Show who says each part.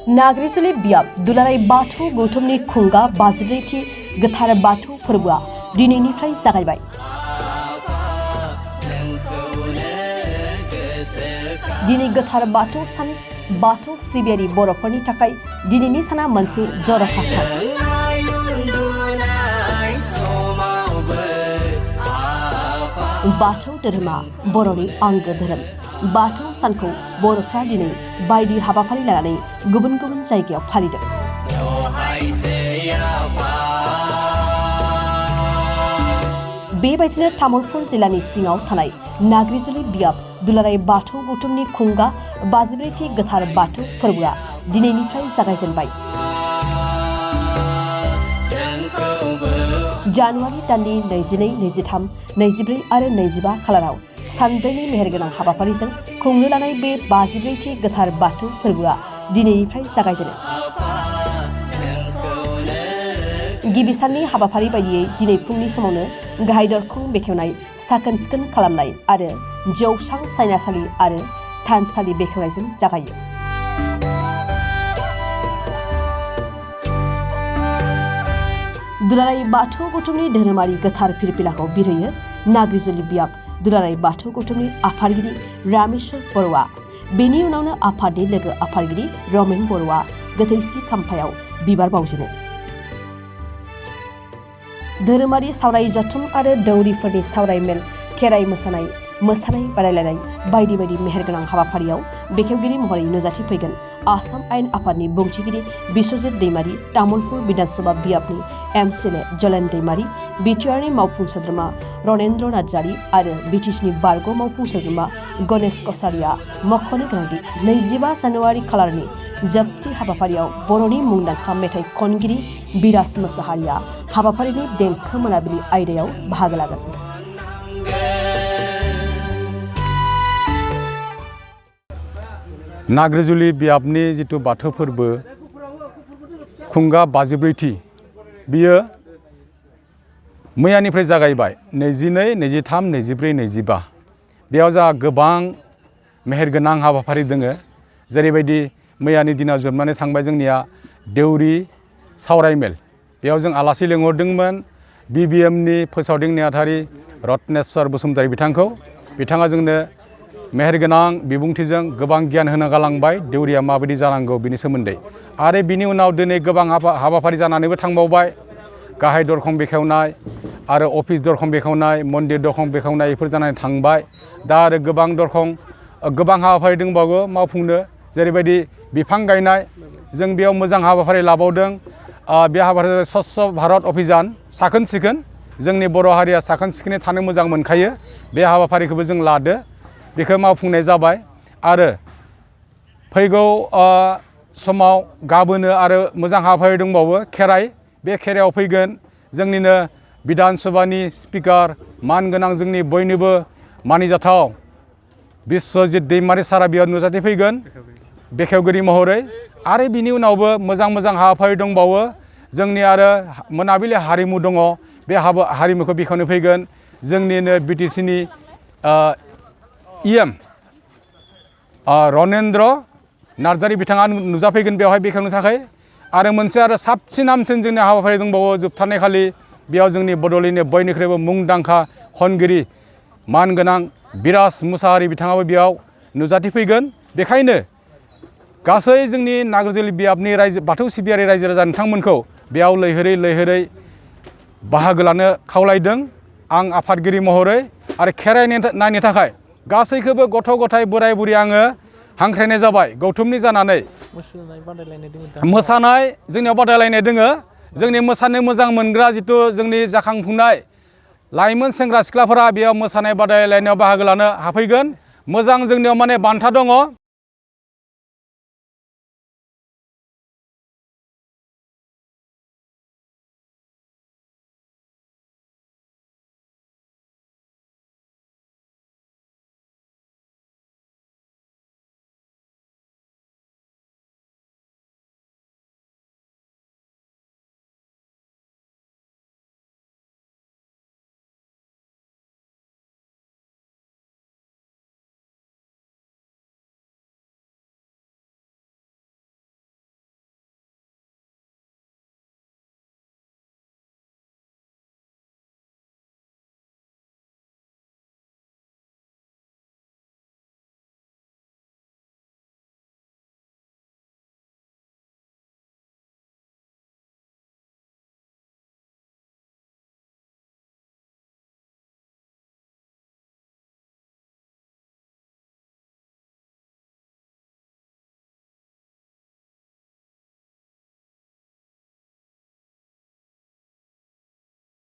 Speaker 1: नागरिजुलि बियाब दुलाराय बाथौ गौथुमनि खुंगा 54थि गोथार बाथौ फोरबोआ दिनैनिफ्राय जागायबाय। दिनै गोथार बाथौ सान बाथौ सिबियारि बर'फोरनि थाखाय दिनैनि साना मोनसे जर'खा सान। बाथौ धोरोमा बर'नि आंगो धोरोम। बाथौ सानखौ बर'फ्रा दिनै बायदि हाबाफारि लानानै गुबुन गुबुन जायगायाव फालिदों। बेबायदिनो तामुलपुर जिल्लानि सिङाव थानाय नागरिजुलि बियाब दुलाराय बाथौ गौथुमनि खुंगा 54थि गोथार बाथौ फोरबोआ दिनैनिफ्राय जागायजेनबाय। जानुवारि दाननि 22, 23, 24 आरो 25 खालाराव सानब्रैनि मेहेरगोनां हाबाफारिजों खुंनो लानाय बे 54थि गोथार बाथौ फोरबोआ दिनैनिफ्राय जागायजेनो। गिबि साननि हाबाफारि बायदियै दिनै फुंनि समावनो गाहाय दरखं बेखेवनाय, साखोन सिखोन खालामनाय आरो जौसां, सायनासालि आरो थानसालि बेखेवनायजों जागायो। दुलाराय बाथौ गौथुमनि धोरोमारि गोथार फिरफिलाखौ बिरहोयो नागरिजुलि बियाब दुलाराय बाथौ गौथुमनि आफादगिरि रामेश्वर बर'आ। बेनि उनावनो आफादनि लोगो आफादगिरि रमेन बर'आ गोथैसि खाम्फायाव बिबार बावजेनो। धोरोमारि सावराय जथुम आरो दौरिफोरनि सावराय मेल, खेराइ मोसानाय बादायलायनाय बायदि बायदि मेहेरगोनां हाबाफारियाव बेखेवगिरि महरै नुजाथिफैगोन आसाम आयेन आफादनि बुंथिगिरि बिश्वजित दैमारी, तामुलपुर विधानसभा बियाबनि एमसिएलए जलेन दैमारी, बिटिआरनि मावफुं सोद्रोमा रनेन्द्र नार्जारी आरो बिटिसिनि बारग' मावफुं सोद्रोमा गणेश कसारिया। मख'नो गोनांदि 25 जानुवारि खालारनि जोबथि हाबाफारियाव बर'नि मुंदांखा मेथाइ खनगिरि बिराज मोसाहारिया हाबाफारिनि देंखो मोनाबिलि आयदायाव बाहागो लागोन।
Speaker 2: नागरिजुलि बियाबनि जिथु बाथौ फोरबो खुंगा 54थि बियो मैयानिफ्राय जागायबाय। 22, 23, 24, 25 बेयाव जोंहा गोबां मेहेरगोनां हाबाफारि दोङो। जेरैबायदि मैयानि दिनाव जोबनानै थांबाय जोंनिया देउरि सावराय मेल। बेयाव जों आलासि लिंहरदोंमोन BBMनि फोसावदिं नेहाथारि रत्नेस्वर बसुमतारी बिथांखौ। बिथाङा जोंनो मेहेरगोनां बिबुंथिजों गोबां गियान होनो गालांबाय देउरिया माबायदि जानांगौ बिनि सोमोन्दै। आरो बिनि उनाव दिनै गोबां हाबाफारि जानानैबो थांबावबाय। गाहाय दरखं बेखेवनाय आरो अफिस दरखं बेखेवनाय, मन्दिर दरखं बेखेवनाय बेफोर जानानै थांबाय। दा आरो गोबां हाबाफारि दंबावो मावफुंनो। जेरैबायदि बिफां गायनाय, जों बेयाव मोजां हाबाफारि लाबावदों। बे हाबाफारिया स्वच्छ भारत अभियान, साखोन सिखोन। जोंनि बर' हारिया साखोन सिखोनै थानो मोजां मोनखायो। बे हाबाफारिखौबो जों लादो, बेखौ मावफुंनाय जाबाय। आरो फैगौ समाव गाबोनो आरो मोजां हाबाफारि दंबावो खेराइ। बे खेराइयाव फैगोन जोंनिनो बिधान सभानि स्पिकार, मानगोनां जोंनि बयनिबो मानिजाथाव बिश्वजित दैमारी सारा बेयाव नुजाथिफैगोन बेखेवगिरि महरै। आरो बिनि उनावबो मोजां हाबाफारि दंबावो। जोंनि आरो मोनाबिलि हारिमु दङ। बे हारिमुखौ बेखेवनो फैगोन जोंनिनो बिटिसिनि EM रनेन्द्र नार्जारी बिथाङा नुजाफैगोन बेवहाय बेखेवनो थाखाय। आरो मोनसे आरो साबसिन हामसिन जोंनि हाबाफारि दंबावो जोबथारनाय खालि। बेयाव जोंनि बड'लेण्डनि बयनिख्रुइबो मुंदांखा खनगिरि मानगोनां बिराज मोसाहारि बिथाङाबो बेयाव नुजाथिफैगोन। बेखायनो गासै जोंनि नागरिजुलि बियाबनि बाथौ सिबियारि रायजो राजा नोंथांमोनखौ बेयाव लैहोरै बाहागो लानो खावलायदों आं आफादगिरि महरै। आरो खेराइ नायनो थाखाय गासैखौबो गथ' गथाय बोराय बुरि आङो हांख्रायनाय जाबाय गौथुमनि जानानै। मोसानाय जोंनियाव बादायलायनाय दोङो। जोंनि मोसानो मोजां मोनग्रा जिथु जोंनि जाखांफुनाय लाइमोन सेंग्रा सिख्लाफोरा बेयाव मोसानाय बादायलायनायाव बाहागो लानो हाफैगोन। मोजां जोंनियाव माने बान्था दङ।